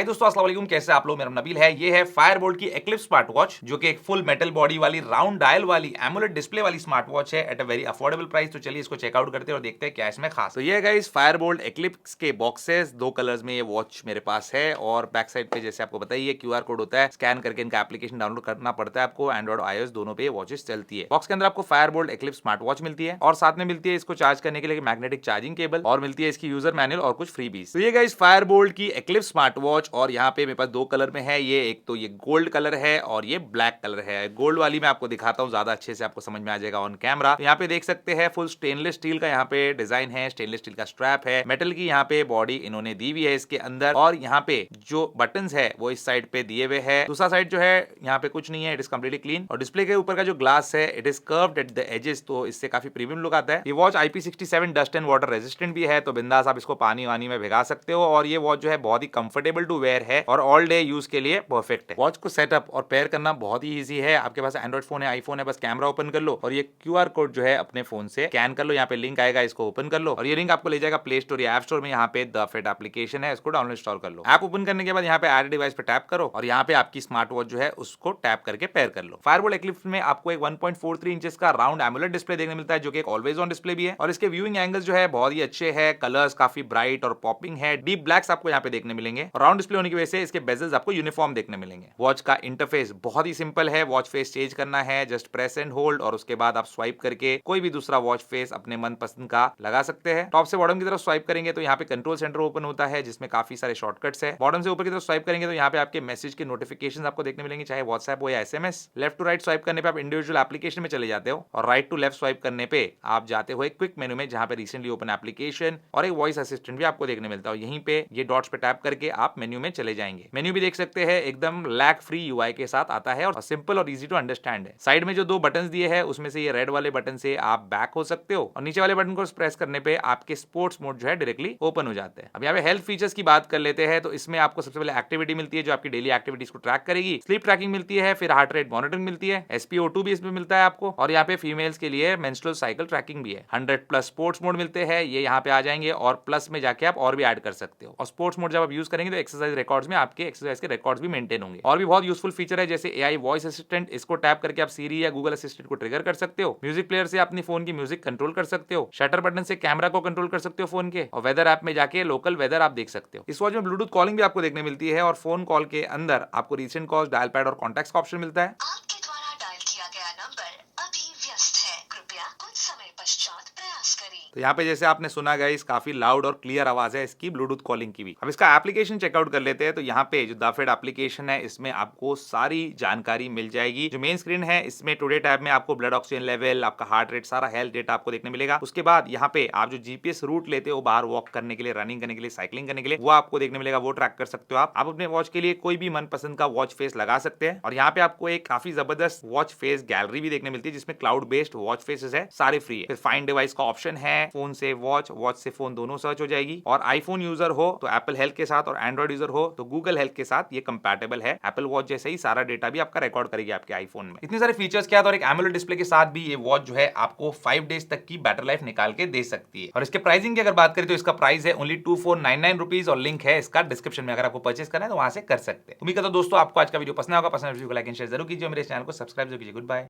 हाय दोस्तों, अस्सलाम वालेकुम। कैसे आप लोग? मेरा नाम नबील है। ये है फायरबोल्ट की एक्लिप्स स्मार्ट वॉच, जो कि एक फुल मेटल बॉडी वाली राउंड डायल वाली एमोलेड डिस्प्ले वाली स्मार्ट वॉच है at a very affordable price. तो चलिए इसको चेकआउट करते हैं और देखते हैं क्या इसमें खास। तो ये है गाइस फायरबोल्ट एक्लिप्स के बॉक्सेस, दो कलर्स में ये वॉच मेरे पास है। और बैक साइड पे जैसे आपको बताइए QR कोड होता है, स्कैन करके इनका एप्लीकेशन डाउनलोड करना पड़ता है आपको। एंड्रॉइड iOS दोनों पे वॉचेस चलती है। बॉक्स के अंदर आपको फायरबोल्ट एक्लिप्स स्मार्ट वॉच मिलती है और साथ में मिलती है इसको चार्ज करने के लिए मैग्नेटिक चार्जिंग केबल, और मिलती है इसकी यूजर मैनुअल और कुछ फ्रीबीज। तो ये गाइस फायरबोल्ट की एक्लिप्स स्मार्ट वॉच, और यहाँ पे मेरे पास दो कलर में है। ये एक तो ये गोल्ड कलर है और ये ब्लैक कलर है। गोल्ड वाली मैं आपको दिखाता हूँ, ज्यादा अच्छे से आपको समझ में आ जाएगा ऑन कैमरा। यहाँ पे देख सकते हैं फुल स्टेनलेस स्टील का यहाँ पे डिजाइन है, स्टेनलेस स्टील का स्ट्रैप है, मेटल की यहाँ पे बॉडी इन्होंने दी हुई है इसके अंदर। और यहाँ पे जो बटन्स है वो इस साइड पे दिए हुए है। दूसरा साइड जो है यहाँ पे कुछ नहीं है, इट इज कम्प्लीटली क्लीन। और डिस्प्ले के ऊपर का जो ग्लास है it is curved at the edges, तो इससे काफी प्रीमियम लुक आता है। ये watch IP67 dust and water resistant भी है, तो बिंदास आप इसको पानी वानी में भिगा सकते हो। और ये वॉच जो है बहुत ही कंफर्टेबल टू वेयर है और ऑल डे यूज के लिए परफेक्ट है। वॉच को सेटअप और पेयर करना बहुत ही इजी है। आपके पास एंड्रॉइड फोन है, आईफोन है, बस कैमरा ओपन कर लो और ये QR कोड जो है अपने फोन से स्कैन कर लो। यहाँ पे लिंक आएगा, इसको ओपन कर लो और ये लिंक आपको ले जाएगा प्ले स्टोर या ऐप स्टोर में। यहाँ पे द फिट एप्लीकेशन है, इसको डाउनलोड इंस्टॉल कर लो। ऐप ओपन करने के बाद यहाँ पे ऐड डिवाइस पे टैप करो और यहाँ पे आपकी स्मार्ट वॉच जो है उसको टैप करके पेयर कर लो। फायरबोल्ट एक्लिप्स में आपको एक 1.43 इंचेस का राउंड एमोलेड डिस्प्ले देखने मिलता है, जो कि एक ऑलवेज ऑन डिस्प्ले भी है। और इसके व्यूइंग एंगल्स जो है बहुत ही अच्छे हैं, कलर्स काफी ब्राइट और पॉपिंग है, डीप ब्लैक्स आपको यहाँ पे देखने मिलेंगे। राउंड डिस्प्ले होने की वजह से इसके बेजल्स आपको यूनिफॉर्म देखने मिलेंगे। वॉच का इंटरफेस बहुत ही सिंपल है। वॉच फेस चेंज करना है, जस्ट प्रेस एंड होल्ड और उसके बाद आप स्वाइप करके कोई भी दूसरा वॉच फेस अपने मन पसंद का लगा सकते हैं। टॉप से बॉटम की तरफ स्वाइप करेंगे तो यहाँ पे कंट्रोल सेंटर ओपन होता है, जिसमें काफी सारे शॉर्टकट्स है। बॉटम से ऊपर की तरफ स्वाइप करेंगे तो यहाँ पे आपके मैसेज के नोटिफिकेशन आपको देखने मिलेंगे, चाहे व्हाट्सएप हो या SMS। Left to right swipe करने पे आप इंडिविजुअल एप्लीकेशन में चले जाते हो, और राइट टू लेफ्ट स्वाइप करने पे आप जाते हो एक क्विक मेनू में, जहाँ पे रिसेंटली ओपन एप्लीकेशन और एक वॉइस असिस्टेंट भी आपको देखने मिलता है। यहीं पे ये डॉट्स पे टैप करके आप मेन्यू में चले जाएंगे। मेन्यू भी देख सकते हैं एकदम लैग फ्री UI के साथ आता है और सिंपल और इजी टू अंडरस्टैंड है। साइड में जो दो बटन दिए हैं उसमें से ये रेड वाले बटन से आप बैक हो सकते हो, और नीचे वाले बटन को प्रेस करने पे आपके स्पोर्ट्स मोड जो है डायरेक्टली ओपन हो जाते हैं। अब यहाँ पे हेल्थ फीचर्स की बात कर लेते हैं, तो इसमें आपको सबसे पहले एक्टिविटी मिलती है, जो आपकी डेली एक्टिविटीज को ट्रैक करेगी। स्लीप ट्रैकिंग मिलती है, फिर हार्ट रेट मॉनिटरिंग मिलती है, SpO2 भी इसमें मिलता है आपको। और यहाँ पे फीमेल्स के लिए मेंस्ट्रुअल साइकिल ट्रैकिंग भी है। 100+ स्पोर्ट्स मोड मिलते हैं, ये यहाँ पे आ जाएंगे, और प्लस में जाके आप और भी ऐड कर सकते हो। और स्पोर्ट्स मोड जब आप यूज करेंगे तो एक्सरसाइज रिकॉर्ड्स में आपके एक्सरसाइज के रिकॉर्ड्स भी मेंटेन होंगे। और भी बहुत यूजफुल फीचर है, जैसे AI वॉइस असिस्टेंट, इसको टैप करके आप सीरी या गूगल असिस्टेंट को ट्रिगर कर सकते हो। म्यूजिक प्लेयर से अपनी फोन की म्यूजिक कंट्रोल कर सकते हो। शटर बटन से कैमरा को कंट्रोल कर सकते हो फोन के, और वेदर ऐप में जाके लोकल वेदर आप देख सकते हो। इस वॉच में ब्लूटूथ कॉलिंग भी आपको देखने मिलती है, और फोन कॉल के अंदर आपको रीसेंट कॉल्स, डायल पैड और कॉन्टैक्ट्स का ऑप्शन मिलता है। आपके द्वारा डायल किया गया नंबर अभी व्यस्त है, कृपया कुछ समय पश्चात प्रयास करें। तो यहाँ पे जैसे आपने सुना गाइस, काफी लाउड और क्लियर आवाज है इसकी ब्लूटूथ कॉलिंग की भी। अब इसका एप्लीकेशन चेकआउट कर लेते हैं। तो यहाँ पे जो द फिट एप्लीकेशन है, इसमें आपको सारी जानकारी मिल जाएगी। जो मेन स्क्रीन है इसमें टुडे टैब में आपको ब्लड ऑक्सीजन लेवल, आपका हार्ट रेट, सारा हेल्थ डेटा आपको देखने मिलेगा। उसके बाद यहाँ पे आप जो GPS रूट लेते हो बाहर वॉक करने के लिए, रनिंग करने के लिए, साइकिलिंग करने के लिए, वो आपको देखने मिलेगा, वो ट्रैक कर सकते हो आप। अपने वॉच के लिए कोई भी मनपसंद का वॉच फेस लगा सकते हैं। और यहाँ पे आपको एक काफी जबरदस्त वॉच फेस गैलरी भी देखने मिलती है, जिसमें क्लाउड बेस्ड वॉच फेसेस है, सारे फ्री है। फिर फाइंड डिवाइस का ऑप्शन है, फोन से वॉच, वॉच से फोन, दोनों सर्च हो जाएगी। और आईफोन यूजर हो तो एप्पल हेल्थ के साथ, और एंड्रॉइड यूजर हो तो गूगल हेल्थ के साथ ये कंपैटिबल है। एप्पल वॉच जैसे ही सारा डेटा भी आपका रिकॉर्ड करेगी आपके आईफोन में। इतने सारे फीचर्स के साथ और एक एमोलेड डिस्प्ले के साथ भी ये वॉच जो है आपको 5 डेज तक की बैटरी लाइफ निकाल के दे सकती है। और इसके प्राइसिंग की अगर बात करें तो इसका प्राइस है ओनली 2499 रुपीज, और लिंक है इसका डिस्क्रिप्शन में, अगर आपको परचेस करना है तो वहां से कर सकते हैं। उम्मीद करता हूं दोस्तों आपको आज का वीडियो पसंद होगा। पसंद वीडियो को लाइक एंड शेयर जरूर कीजिए, मेरे चैनल को सब्सक्राइब जरूर कीजिए। Good bye.